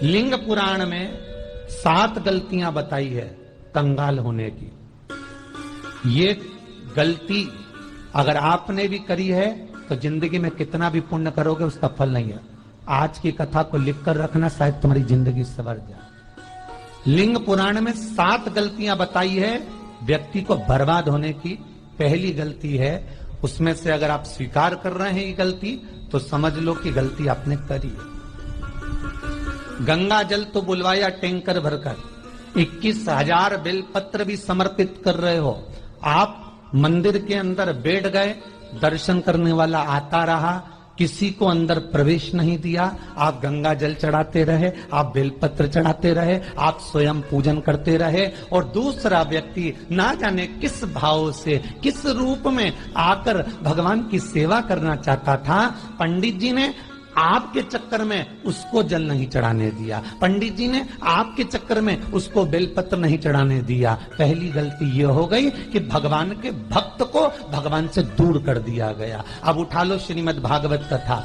लिंग पुराण में 7 गलतियां बताई है कंगाल होने की। ये गलती अगर आपने भी करी है तो जिंदगी में कितना भी पुण्य करोगे उसका फल नहीं है। आज की कथा को लिखकर रखना, शायद तुम्हारी जिंदगी संवर जाए। लिंग पुराण में 7 गलतियां बताई है व्यक्ति को बर्बाद होने की। पहली गलती है, उसमें से अगर आप स्वीकार कर रहे हैं ये गलती तो समझ लो कि गलती आपने करी है। गंगा जल तो बुलवाया टैंकर भरकर, 21,000 बेलपत्र भी समर्पित कर रहे हो। आप मंदिर के अंदर बैठ गए, दर्शन करने वाला आता रहा, किसी को अंदर प्रवेश नहीं दिया। आप गंगा जल चढ़ाते रहे, आप बेलपत्र चढ़ाते रहे, आप स्वयं पूजन करते रहे, और दूसरा व्यक्ति ना जाने किस भाव से, किस रूप में आकर भगवान की सेवा करना चाहता था। पंडित जी ने आपके चक्कर में उसको जल नहीं चढ़ाने दिया, पंडित जी ने आपके चक्कर में उसको बेलपत्र नहीं चढ़ाने दिया। पहली गलती यह हो गई कि भगवान के भक्त को भगवान से दूर कर दिया गया। अब उठा लो श्रीमद् भागवत कथा।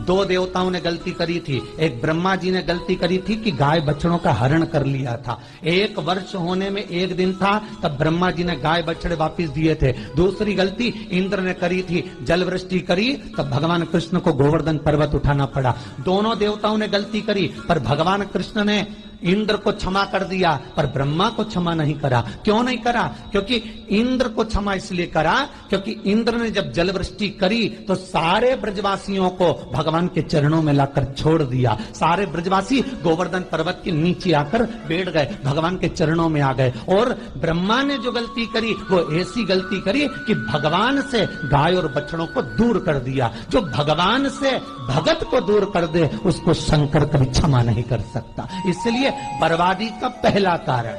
2 देवताओं ने गलती करी थी। एक ब्रह्मा जी ने गलती करी थी कि गाय बछड़ों का हरण कर लिया था। 1 वर्ष होने में 1 दिन था तब ब्रह्मा जी ने गाय बछड़े वापस दिए थे। दूसरी गलती इंद्र ने करी थी, जल वृष्टि करी तब भगवान कृष्ण को गोवर्धन पर्वत उठाना पड़ा। दोनों देवताओं ने गलती करी पर भगवान कृष्ण ने इंद्र को क्षमा कर दिया पर ब्रह्मा को क्षमा नहीं करा। क्यों नहीं करा? क्योंकि इंद्र को क्षमा इसलिए करा क्योंकि इंद्र ने जब जल वृष्टि करी तो सारे ब्रजवासियों को भगवान के चरणों में लाकर छोड़ दिया। सारे ब्रजवासी गोवर्धन पर्वत के नीचे आकर बैठ गए, भगवान के चरणों में आ गए। और ब्रह्मा ने जो गलती करी वो ऐसी गलती करी कि भगवान से गाय और बछड़ों को दूर कर दिया। जो भगवान से भगत को दूर कर दे उसको शंकर कभी क्षमा नहीं कर सकता। इसलिए बर्बादी का पहला कारण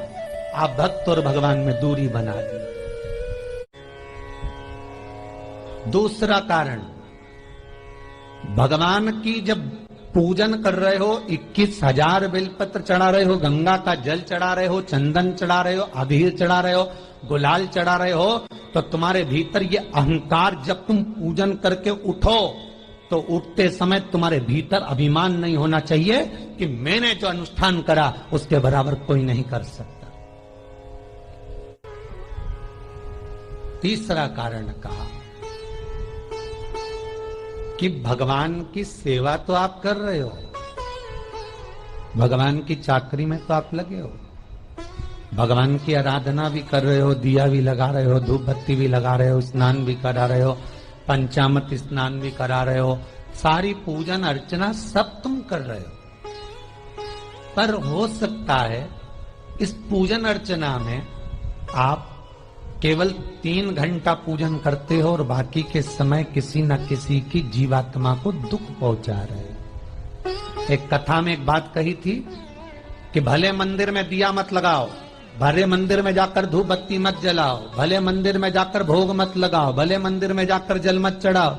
आप भक्त और भगवान में दूरी बना दी। दूसरा कारण, भगवान की जब पूजन कर रहे हो, 21,000 बेलपत्र चढ़ा रहे हो, गंगा का जल चढ़ा रहे हो, चंदन चढ़ा रहे हो, अबीर चढ़ा रहे हो, गुलाल चढ़ा रहे हो, तो तुम्हारे भीतर ये अहंकार, जब तुम पूजन करके उठो तो उठते समय तुम्हारे भीतर अभिमान नहीं होना चाहिए कि मैंने जो अनुष्ठान करा उसके बराबर कोई नहीं कर सकता। तीसरा कारण कहा कि भगवान की सेवा तो आप कर रहे हो, भगवान की चाकरी में तो आप लगे हो, भगवान की आराधना भी कर रहे हो, दिया भी लगा रहे हो, धूप बत्ती भी लगा रहे हो, स्नान भी करा रहे हो, पंचामृत स्नान भी करा रहे हो, सारी पूजन अर्चना सब तुम कर रहे हो। पर हो सकता है इस पूजन अर्चना में आप केवल 3 घंटा पूजन करते हो और बाकी के समय किसी न किसी की जीवात्मा को दुख पहुंचा रहे हो। एक कथा में एक बात कही थी कि भले मंदिर में दिया मत लगाओ, भले मंदिर में जाकर धूप बत्ती मत जलाओ, भले मंदिर में जाकर भोग मत लगाओ, भले मंदिर में जाकर जल मत चढ़ाओ,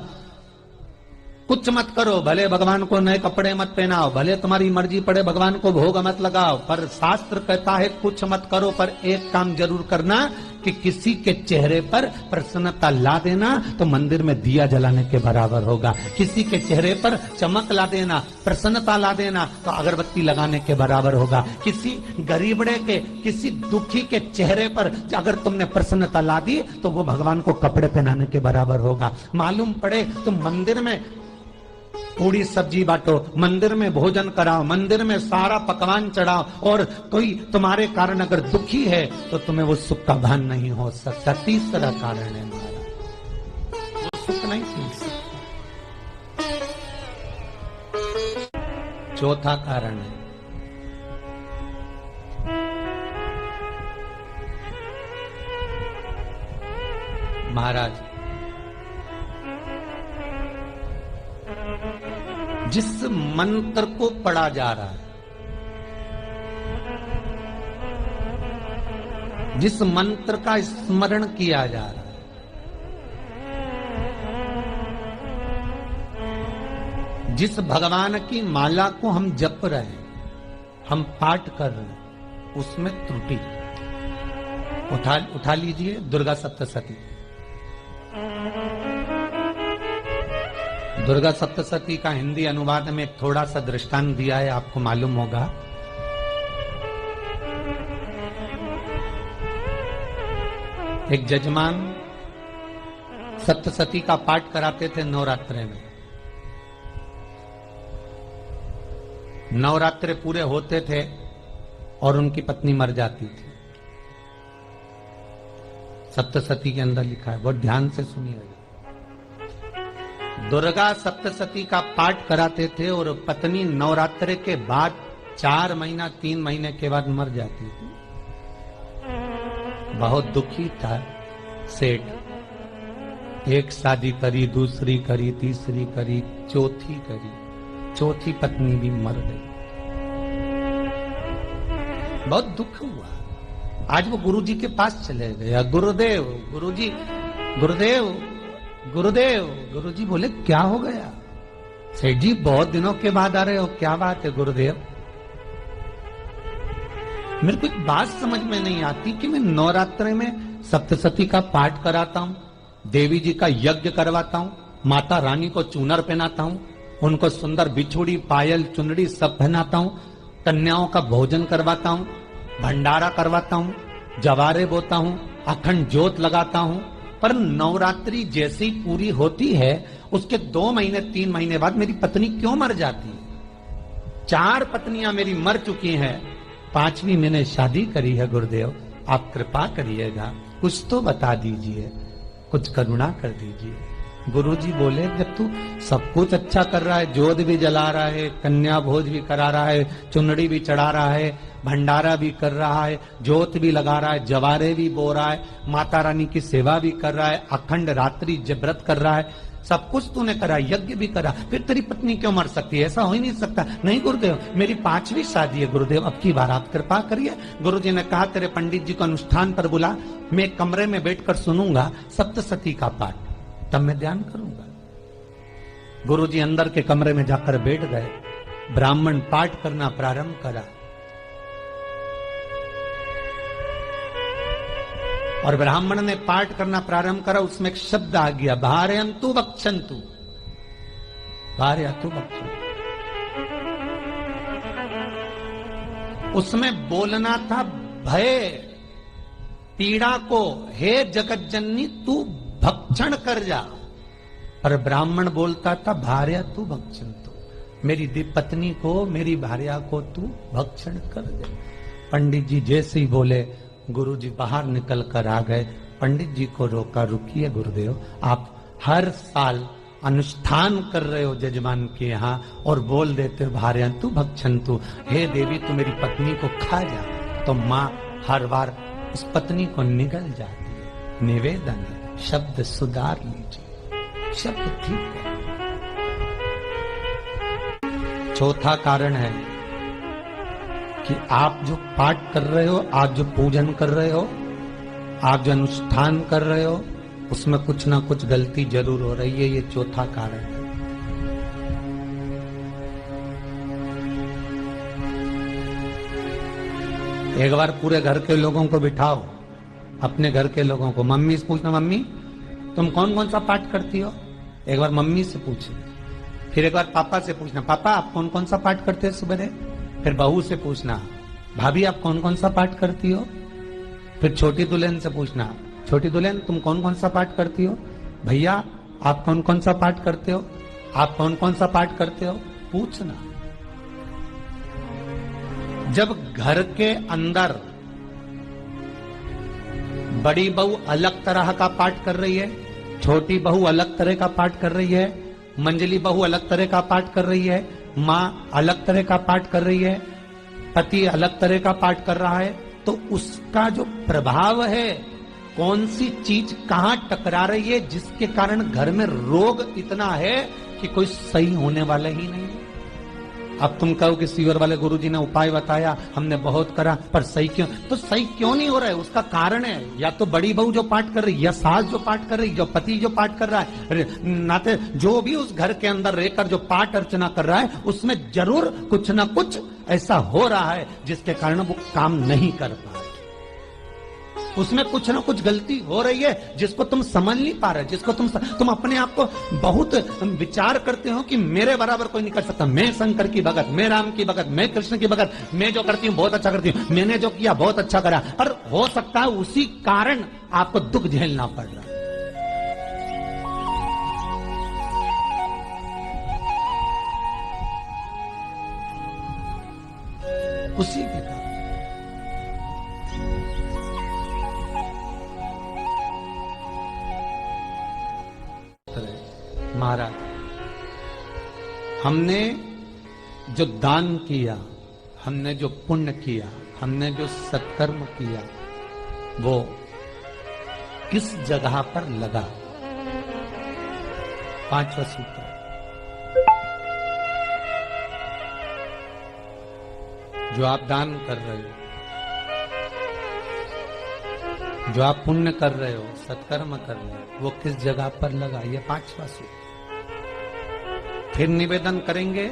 कुछ मत करो, भले भगवान को नए कपड़े मत पहनाओ, भले तुम्हारी मर्जी पड़े भगवान को भोग मत लगाओ, पर शास्त्र कहता है कुछ मत करो, पर एक काम जरूर करना कि किसी के चेहरे पर प्रसन्नता ला देना तो मंदिर में दिया जलाने के बराबर होगा। किसी के चेहरे पर चमक ला देना, प्रसन्नता ला देना तो अगरबत्ती लगाने के बराबर होगा। किसी गरीबड़े के, किसी दुखी के चेहरे पर अगर तुमने प्रसन्नता ला दी तो वो भगवान को कपड़े पहनाने के बराबर होगा। मालूम पड़े तुम मंदिर में पूरी सब्जी बांटो, मंदिर में भोजन कराओ, मंदिर में सारा पकवान चढ़ाओ, और कोई तुम्हारे कारण अगर दुखी है तो तुम्हें वो सुख का भान नहीं हो सकता। तीसरा कारण है हमारा, वो सुख नहीं मिल सकता। चौथा कारण है महाराज, जिस मंत्र को पढ़ा जा रहा है, जिस मंत्र का स्मरण किया जा रहा है, जिस भगवान की माला को हम जप रहे हैं, हम पाठ कर रहे हैं, उसमें त्रुटि। उठा लीजिए दुर्गा सप्तशती। दुर्गा सप्तशती का हिंदी अनुवाद में थोड़ा सा दृष्टांत दिया है, आपको मालूम होगा। एक जजमान सप्तशती का पाठ कराते थे नवरात्रे में। नवरात्रे पूरे होते थे और उनकी पत्नी मर जाती थी। सप्तशती के अंदर लिखा है, बहुत ध्यान से सुनिएगा। दुर्गा सप्तशती का पाठ कराते थे और पत्नी नवरात्रे के बाद 4 महीना 3 महीने के बाद मर जाती थी। बहुत दुखी था सेठ। एक शादी करी, दूसरी करी, तीसरी करी, चौथी करी, चौथी पत्नी भी मर गई। बहुत दुख हुआ। आज वो गुरुजी के पास चले गए। गुरुदेव, गुरुजी, गुरुदेव, गुरुदेव। गुरुजी बोले क्या हो गया? सेठ जी बहुत दिनों के बाद आ रहे हो, क्या बात है गुरुदेव? मेरे को एक बात समझ में नहीं आती कि मैं नवरात्रि में सप्तशती का पाठ कराता हूं, देवी जी का यज्ञ करवाता हूं, माता रानी को चूनर पहनाता हूं, उनको सुंदर बिछुड़ी, पायल, चुनरी सब पहनाता हूं, कन्याओं का भोजन करवाता हूं, भंडारा करवाता हूं, जवारे बोता हूं, अखंड ज्योत लगाता हूं, पर नवरात्रि जैसी पूरी होती है उसके 2 महीने 3 महीने बाद मेरी पत्नी क्यों मर जाती है? 4 पत्नियां मेरी मर चुकी हैं, 5वीं मैंने शादी करी है। गुरुदेव आप कृपा करिएगा, कुछ तो बता दीजिए, कुछ करुणा कर दीजिए। गुरुजी बोले जब तू सब कुछ अच्छा कर रहा है, जोत भी जला रहा है, कन्या भोज भी करा रहा है, चुनड़ी भी चढ़ा रहा है, भंडारा भी कर रहा है, जोत भी लगा रहा है, जवारे भी बो रहा है, माता रानी की सेवा भी कर रहा है, अखंड रात्रि व्रत कर रहा है, सब कुछ तूने करा, यज्ञ भी करा, फिर तेरी पत्नी क्यों मर सकती है? ऐसा हो ही नहीं सकता। नहीं गुरुदेव, मेरी 5वीं शादी है गुरुदेव, अब की बार आप कृपा करिए। गुरुजी ने कहा तेरे पंडित जी को अनुष्ठान पर बुला, मैं कमरे में बैठकर सुनूंगा सप्तशती का पाठ, तब मैं ध्यान करूंगा। गुरुजी अंदर के कमरे में जाकर बैठ गए। ब्राह्मण पाठ करना प्रारंभ करा और ब्राह्मण ने पाठ करना प्रारंभ करा। उसमें एक शब्द आ गया, भार्यन्तु वक्षन्तु, भार्यन्तु वक्षन्तु। उसमें बोलना था भय, पीड़ा को, हे जगत जननी तू भक्षण कर जा, पर ब्राह्मण बोलता था भार्यन्तु वक्षन्तु, मेरी पत्नी को, मेरी भार्या को तू भक्षण कर दे। पंडित जी जैसे ही बोले गुरुजी बाहर निकल कर आ गए। पंडित जी को रोका, रुकिए गुरुदेव, आप हर साल अनुष्ठान कर रहे हो जजमान के यहाँ और बोल देते हो भार्यन्तु भक्षन्तु, हे देवी तू मेरी पत्नी को खा जा, तो माँ हर बार उस पत्नी को निगल जाती है। निवेदन है, शब्द सुधार लीजिए, शब्द ठीक है। चौथा कारण है कि आप जो पाठ कर रहे हो, आप जो पूजन कर रहे हो, आप जो अनुष्ठान कर रहे हो, उसमें कुछ ना कुछ गलती जरूर हो रही है। ये चौथा कारण है। एक बार पूरे घर के लोगों को बिठाओ, अपने घर के लोगों को, मम्मी से पूछना, मम्मी तुम कौन कौन सा पाठ करती हो? एक बार मम्मी से पूछे, फिर एक बार पापा से पूछना, पापा आप कौन कौन सा पाठ करते हैं सुबह? फिर बहू से पूछना, भाभी आप कौन कौन सा पाठ करती हो? फिर छोटी दुल्हन से पूछना, छोटी दुल्हन तुम कौन कौन सा पाठ करती हो? भैया आप कौन कौन सा पाठ करते हो? आप कौन कौन सा पाठ करते हो? पूछना। जब घर के अंदर बड़ी बहू अलग तरह का पाठ कर रही है, छोटी बहू अलग तरह का पाठ कर रही है, मंजली बहू अलग तरह का पाठ कर रही है, माँ अलग तरह का पाठ कर रही है, पति अलग तरह का पाठ कर रहा है, तो उसका जो प्रभाव है, कौन सी चीज कहां टकरा रही है, जिसके कारण घर में रोग इतना है कि कोई सही होने वाला ही नहीं है। अब तुम कहो कि सीवर वाले गुरुजी ने उपाय बताया, हमने बहुत करा, पर सही क्यों? तो सही क्यों नहीं हो रहा है? उसका कारण है या तो बड़ी बहू जो पाठ कर रही है, या सास जो पाठ कर रही है, जो पति जो पाठ कर रहा है, नाते जो भी उस घर के अंदर रहकर जो पाठ अर्चना कर रहा है, उसमें जरूर कुछ ना कुछ ऐसा हो रहा है जिसके कारण वो काम नहीं कर पा रहे। उसमें कुछ ना कुछ गलती हो रही है जिसको तुम समझ नहीं पा रहे, जिसको तुम अपने आप को बहुत विचार करते हो कि मेरे बराबर कोई नहीं कर सकता, मैं शंकर की भगत, मैं राम की भगत, मैं कृष्ण की भगत, मैं जो करती हूँ बहुत अच्छा करती हूँ, मैंने जो किया बहुत अच्छा करा। और हो सकता है उसी कारण आपको दुख झेलना पड़ रहा है। उसी के कारण महाराज, हमने जो दान किया, हमने जो पुण्य किया, हमने जो सत्कर्म किया, वो किस जगह पर लगा? 5वां सूत्र। जो आप दान कर रहे हो, जो आप पुण्य कर रहे हो, सत्कर्म कर रहे हो, वो किस जगह पर लगा? ये 5वां सूत्र। फिर निवेदन करेंगे,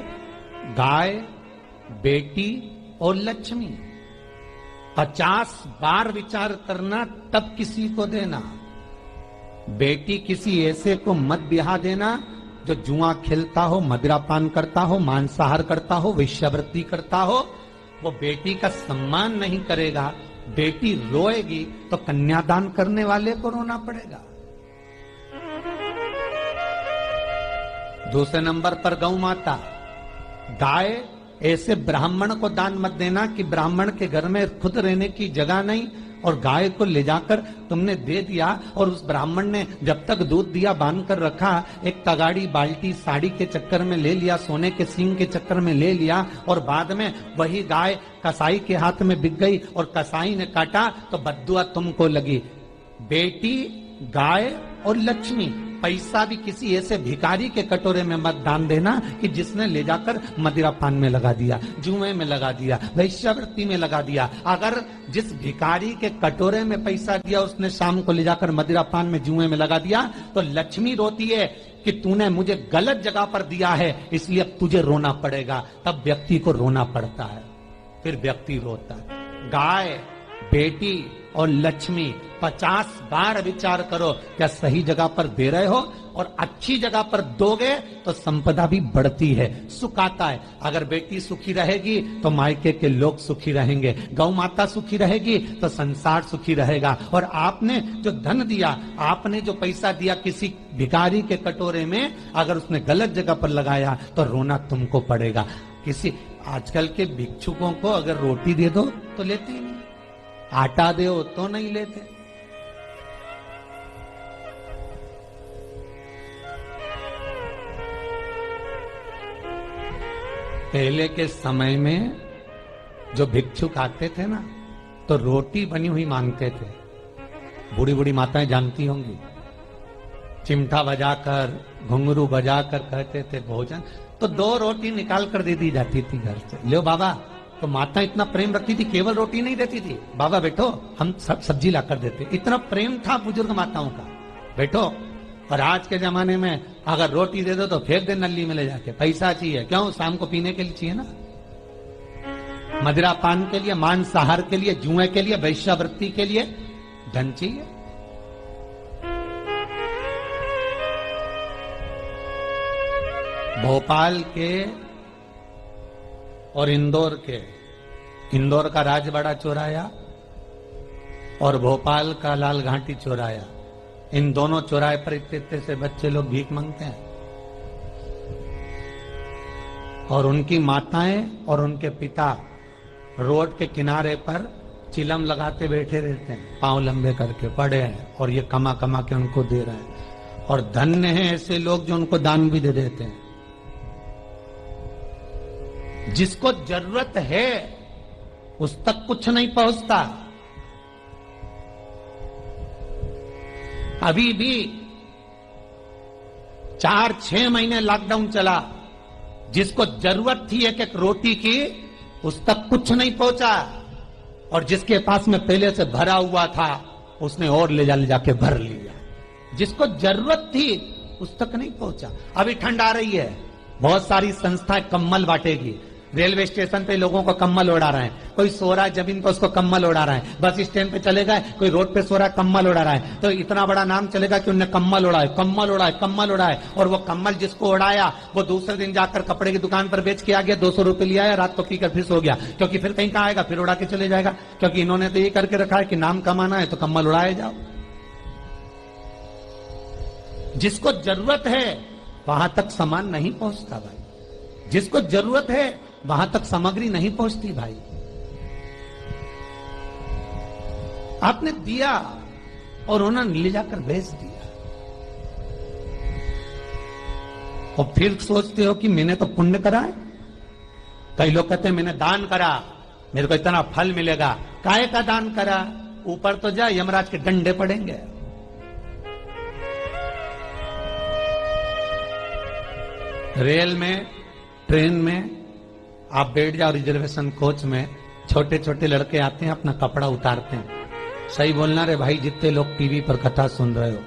गाय, बेटी और लक्ष्मी 50 बार विचार करना, तब किसी को देना। बेटी किसी ऐसे को मत ब्याह देना जो जुआ खेलता हो, मदिरापान करता हो, मांसाहार करता हो, वेश्यावृत्ति करता हो। वो बेटी का सम्मान नहीं करेगा। बेटी रोएगी तो कन्यादान करने वाले को रोना पड़ेगा। दूसरे नंबर पर गौ माता। गाय ऐसे ब्राह्मण को दान मत देना कि ब्राह्मण के घर में खुद रहने की जगह नहीं और गाय को ले जाकर तुमने दे दिया और उस ब्राह्मण ने जब तक दूध दिया बांध कर रखा, एक तगाड़ी बाल्टी साड़ी के चक्कर में ले लिया, सोने के सींग के चक्कर में ले लिया और बाद में वही गाय कसाई के हाथ में बिक गई और कसाई ने काटा तो बद्दुआ तुमको लगी। बेटी, गाय और लक्ष्मी, पैसा भी किसी ऐसे भिखारी के कटोरे में मत दान देना कि जिसने ले जाकर मदिरा पान में लगा दिया, जुए में लगा दिया, वैश्यावृत्ति में लगा दिया। अगर जिस भिखारी के कटोरे में पैसा दिया उसने शाम को ले जाकर मदिरा पान में, जुए में लगा दिया, तो लक्ष्मी रोती है कि तूने मुझे गलत जगह पर दिया है, इसलिए अब तुझे रोना पड़ेगा। तब व्यक्ति को रोना पड़ता है, फिर व्यक्ति रोता है। गाय, बेटी और लक्ष्मी 50 बार विचार करो, क्या सही जगह पर दे रहे हो? और अच्छी जगह पर दोगे तो संपदा भी बढ़ती है, सुख आता है। अगर बेटी सुखी रहेगी तो मायके के लोग सुखी रहेंगे, गौ माता सुखी रहेगी तो संसार सुखी रहेगा। और आपने जो धन दिया, आपने जो पैसा दिया किसी भिखारी के कटोरे में, अगर उसने गलत जगह पर लगाया तो रोना तुमको पड़ेगा। किसी आजकल के भिक्षुकों को अगर रोटी दे दो तो लेते ही नहीं, आटा दो तो नहीं लेते। पहले के समय में जो भिक्षुक आते थे ना, तो रोटी बनी हुई मांगते थे। बूढ़ी बूढ़ी माताएं जानती होंगी, चिमटा बजाकर, घुंघरू बजाकर कहते थे भोजन, तो 2 रोटी निकाल कर दे दी जाती थी घर से। लो बाबा, तो माता इतना प्रेम रखती थी, केवल रोटी नहीं देती थी, बाबा बैठो हम सब सब्जी ला कर देते। इतना प्रेम था बुजुर्ग माताओं का, बैठो। और आज के जमाने में अगर रोटी दे दो तो फेंक दे नली में ले जाके। पैसा चाहिए, क्यों? शाम को पीने के लिए चाहिए ना, मदिरा पान के लिए, मांसाहार के लिए, जुए के लिए, वैश्यावृत्ति के लिए धन चाहिए। भोपाल के और इंदौर के, इंदौर का राजवाड़ा चौराया और भोपाल का लाल घाटी चौराया, इन दोनों चौराहे पर इतने से बच्चे लोग भीख मांगते हैं और उनकी माताएं और उनके पिता रोड के किनारे पर चिलम लगाते बैठे रहते हैं, पांव लंबे करके पड़े हैं और ये कमा कमा के उनको दे रहे हैं। और धन्य हैं ऐसे लोग जो उनको दान भी दे देते हैं। जिसको जरूरत है उस तक कुछ नहीं पहुंचता। अभी भी 4-6 महीने लॉकडाउन चला, जिसको जरूरत थी एक रोटी की, उस तक कुछ नहीं पहुंचा। और जिसके पास में पहले से भरा हुआ था उसने और ले जाके भर लिया। जिसको जरूरत थी उस तक नहीं पहुंचा। अभी ठंड आ रही है, बहुत सारी संस्थाएं कंबल बांटेगी। रेलवे स्टेशन पे लोगों को कम्बल उड़ा रहे हैं, कोई सो रहा है जमीन पर उसको कम्बल उड़ा रहा है, बस स्टैंड पे चले गए कोई रोड पे सो रहा है कम्बल उड़ा रहा है, तो इतना बड़ा नाम चलेगा कि उन्होंने कम्बल उड़ाए, कम्बल उड़ाए, कम्बल उड़ाए। और वो कम्बल जिसको उड़ाया वो दूसरे दिन जाकर कपड़े की दुकान पर बेच के आ गया, 200 रुपए लिया है, रात को पीकर फिर सो गया, क्योंकि फिर कहीं कहाँ आएगा, फिर उड़ा के चले जाएगा, क्योंकि इन्होंने तो ये करके रखा है कि नाम कमाना है तो कम्बल उड़ाए जाओ। जिसको जरूरत है वहां तक सामान नहीं पहुंचता भाई, जिसको जरूरत है वहां तक सामग्री नहीं पहुंचती भाई। आपने दिया और उन्होंने ले जाकर बेच दिया, और फिर सोचते हो कि मैंने तो पुण्य करा है। कई लोग कहते हैं मैंने दान करा, मेरे को इतना फल मिलेगा। काहे का दान करा? ऊपर तो जा, यमराज के डंडे पड़ेंगे। रेल में, ट्रेन में आप बैठ जाओ, रिजर्वेशन कोच में, छोटे छोटे लड़के आते हैं अपना कपड़ा उतारते हैं। सही बोलना रे भाई, जितने लोग टीवी पर कथा सुन रहे हो,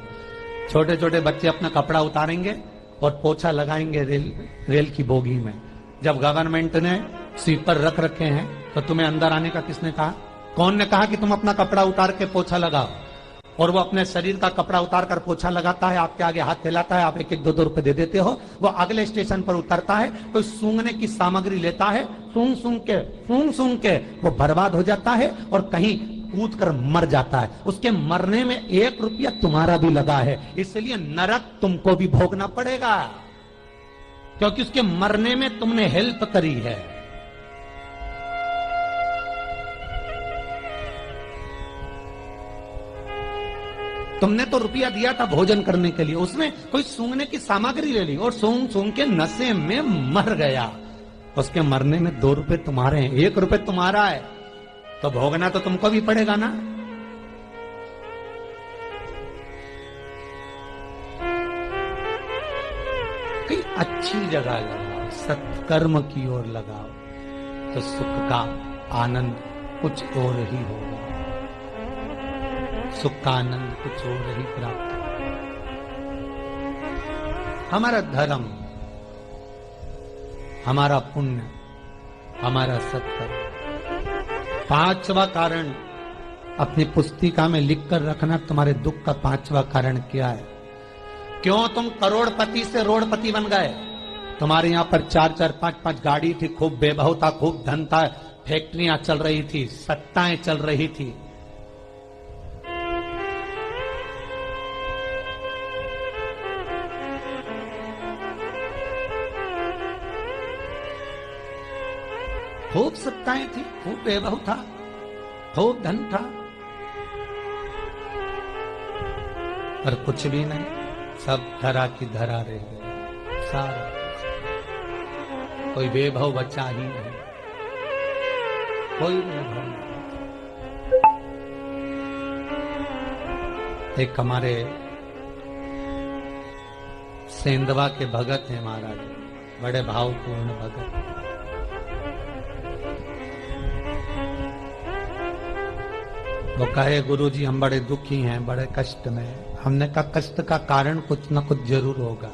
छोटे छोटे बच्चे अपना कपड़ा उतारेंगे और पोछा लगाएंगे रेल की बोगी में। जब गवर्नमेंट ने स्वीपर रख रखे हैं तो तुम्हें अंदर आने का किसने कहा? कौन ने कहा कि तुम अपना कपड़ा उतार के पोछा लगाओ? और वो अपने शरीर का कपड़ा उतार कर पोछा लगाता है, आपके आगे हाथ फैलाता है, आप एक एक 2-2 रुपए दे देते हो। वो अगले स्टेशन पर उतरता है, कोई सूंघने की सामग्री लेता है, सूंघ सूंघ के वो बर्बाद हो जाता है और कहीं कूद कर मर जाता है। उसके मरने में 1 रुपया तुम्हारा भी लगा है, इसलिए नरक तुमको भी भोगना पड़ेगा, क्योंकि उसके मरने में तुमने हेल्प करी है। तुमने तो रुपया दिया था भोजन करने के लिए, उसमें कोई सूंघने की सामग्री ले ली और सूंघ सूंघ के नशे में मर गया। उसके मरने में 2 रुपए तुम्हारे हैं, 1 रुपए तुम्हारा है, तो भोगना तो तुमको भी पड़ेगा ना। कहीं अच्छी जगह लगाओ, सत्कर्म की ओर लगाओ, तो सुख का आनंद कुछ और ही होगा, सुख का आनंद कुछ और ही प्राप्त होगा। हमारा धर्म, हमारा पुण्य, हमारा सत्कर्म। 5वां कारण अपनी पुस्तिका में लिखकर रखना, तुम्हारे दुख का 5वां कारण क्या है? क्यों तुम करोड़पति से रोड़पति बन गए? तुम्हारे यहां पर 4-4, 5-5 गाड़ी थी, खूब वैभव था, खूब धन था, फैक्ट्रियां चल रही थी, सत्ताएं चल रही थी। खूब सत्ताएं थी, खूब वैभव था, खूब धन था, पर कुछ भी नहीं, सब धरा की धरा रह गए। सारा कोई वैभव बचा ही नहीं, कोई वैभव नहीं। एक हमारे सेंधवा के भगत हैं महाराज, बड़े भावपूर्ण भगत। वो कहे गुरुजी हम बड़े दुखी हैं, बड़े कष्ट में। हमने कहा कष्ट का कारण कुछ न कुछ जरूर होगा,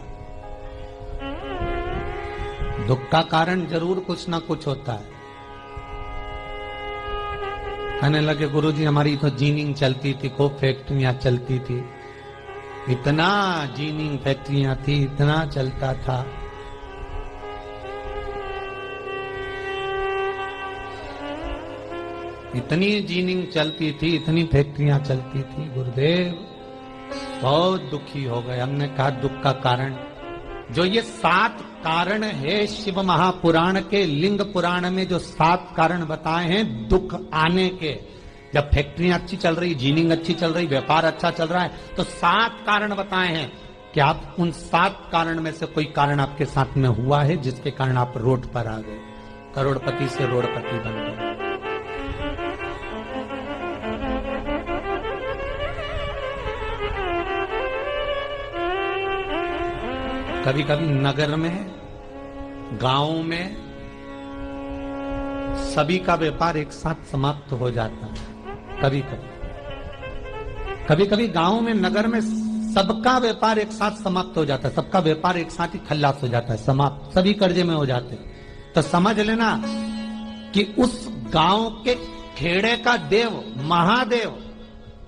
दुख का कारण जरूर कुछ न कुछ होता है। कहने लगे गुरुजी हमारी तो जीनिंग चलती थी, खूब फैक्ट्रियां चलती थी, इतना जीनिंग फैक्ट्रियां थी, इतना चलता था। इतनी जीनिंग चलती थी, इतनी फैक्ट्रियां चलती थी, गुरुदेव बहुत दुखी हो गए। हमने कहा दुख का कारण, जो ये 7 कारण है शिव महापुराण के, लिंग पुराण में जो 7 कारण बताए हैं दुख आने के, जब फैक्ट्रियां अच्छी चल रही, जीनिंग अच्छी चल रही, व्यापार अच्छा चल रहा है, तो 7 कारण बताए हैं कि आप उन 7 कारण में से कोई कारण आपके साथ में हुआ है जिसके कारण आप रोड पर आ गए, करोड़पति से रोड़पति बन गए। कभी कभी नगर में, गांव में सभी का व्यापार एक साथ समाप्त हो जाता है। कभी कभी गांव में, नगर में सबका व्यापार एक साथ समाप्त हो जाता है, सबका व्यापार एक साथ ही खल्लास हो जाता है, समाप्त, सभी कर्जे में हो जाते हैं। तो समझ लेना कि उस गांव के खेड़े का देव महादेव,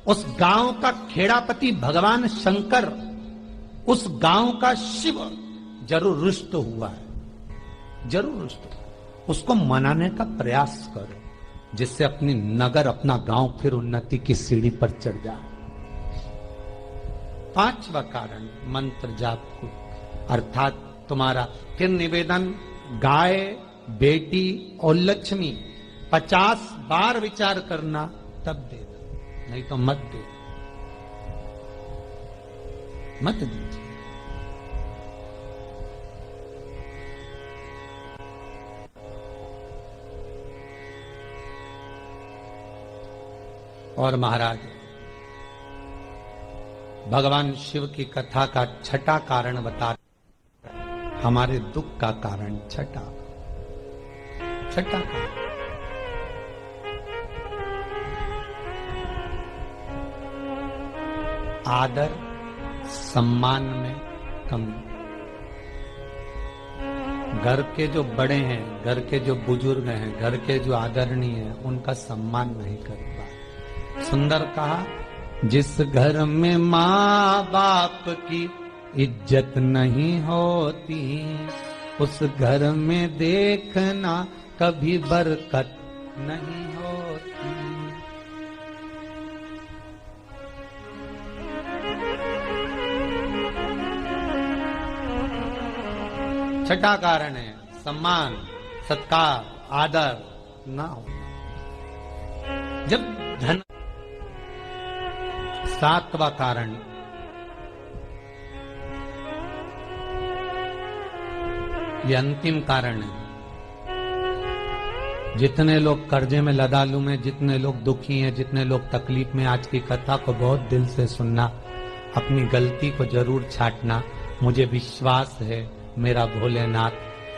उस गांव का खेड़ापति भगवान शंकर, उस गांव का शिव जरूर रुष्ट हुआ है, जरूर रुष्ट। उसको मनाने का प्रयास करो जिससे अपनी नगर, अपना गांव फिर उन्नति की सीढ़ी पर चढ़ जाए। पांचवा कारण मंत्र जाप को, अर्थात तुम्हारा फिर निवेदन, गाय, बेटी और लक्ष्मी 50 बार विचार करना तब देना, नहीं तो मत दे, मत दीजिए। और महाराज भगवान शिव की कथा का छठा कारण बता, हमारे दुख का कारण छठा कारण आदर सम्मान में कमी। घर के जो बड़े हैं, घर के जो बुजुर्ग हैं, घर के जो आदरणीय हैं, उनका सम्मान नहीं कर पाए। सुंदर कहा, जिस घर में माँ बाप की इज्जत नहीं होती, उस घर में देखना कभी बरकत नहीं होती। छठा कारण है सम्मान, सत्कार, आदर ना होना। जब धन, सातवां कारण ये अंतिम कारण है। जितने लोग कर्जे में, लदालू में, जितने लोग दुखी हैं, जितने लोग तकलीफ में, आज की कथा को बहुत दिल से सुनना, अपनी गलती को जरूर छांटना। मुझे विश्वास है मेरा भोलेनाथ,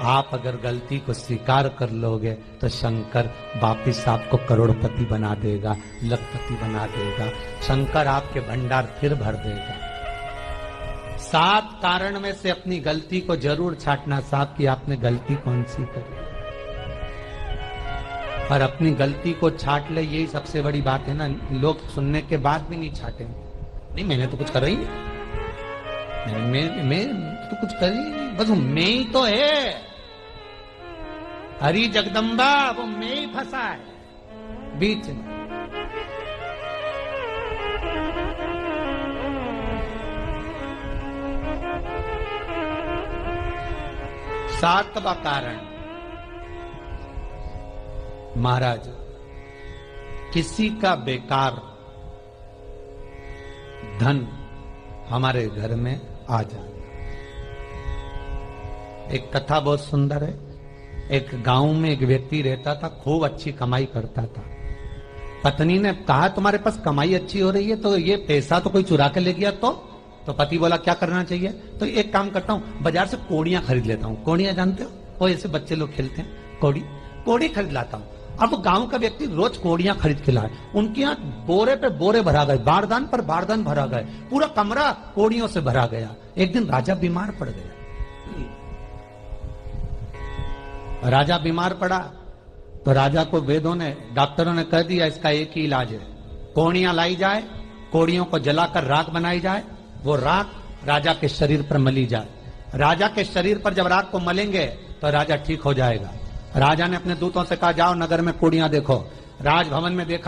आप अगर गलती को स्वीकार कर लोगे तो शंकर वापिस आपको करोड़पति बना देगा, लखपति बना देगा। शंकर आपके भंडार फिर भर देगा। 7 कारण में से अपनी गलती को जरूर छांटना। साहब की आपने गलती कौन सी करी, पर अपनी गलती को छांट ले, यही सबसे बड़ी बात है ना। लोग सुनने के बाद भी नहीं छाटे, नहीं मैंने तो कुछ करा ही नहीं, मैं तो कुछ कर ही नहीं, बस मैं ही तो है। हरी जगदम्बा वो मैं ही फंसा है बीच में। सातवां कारण महाराज, किसी का बेकार धन हमारे घर में आ जाए। एक कथा बहुत सुंदर है। एक गांव में एक व्यक्ति रहता था, खूब अच्छी कमाई करता था। पत्नी ने कहा, तुम्हारे पास कमाई अच्छी हो रही है तो ये पैसा तो कोई चुरा के ले गया तो पति बोला क्या करना चाहिए? तो एक काम करता हूं, बाजार से कोड़ियां खरीद लेता हूं। कोड़ियां जानते हो, वो ऐसे बच्चे लोग खेलते हैं, कोड़ी खरीद लाता हूं। अब गांव का व्यक्ति रोज कोड़ियां खरीद के लाए। उनके यहाँ बोरे पे बोरे भरा गए, बारदान पर बारदान भरा गए, पूरा कमरा कोड़ियों से भरा गया। एक दिन राजा बीमार पड़ गया। राजा बीमार पड़ा तो राजा को वेदों ने, डॉक्टरों ने कह दिया इसका एक ही इलाज है, कोड़ियां लाई जाए, कोड़ियों को जलाकर राख बनाई जाए, वो राख राजा के शरीर पर मली जाए। राजा के शरीर पर जब राख को मलेंगे तो राजा ठीक हो जाएगा। राजा ने अपने दूतों से कहा, जाओ नगर में कोड़ियां देखो। राजभवन में देखा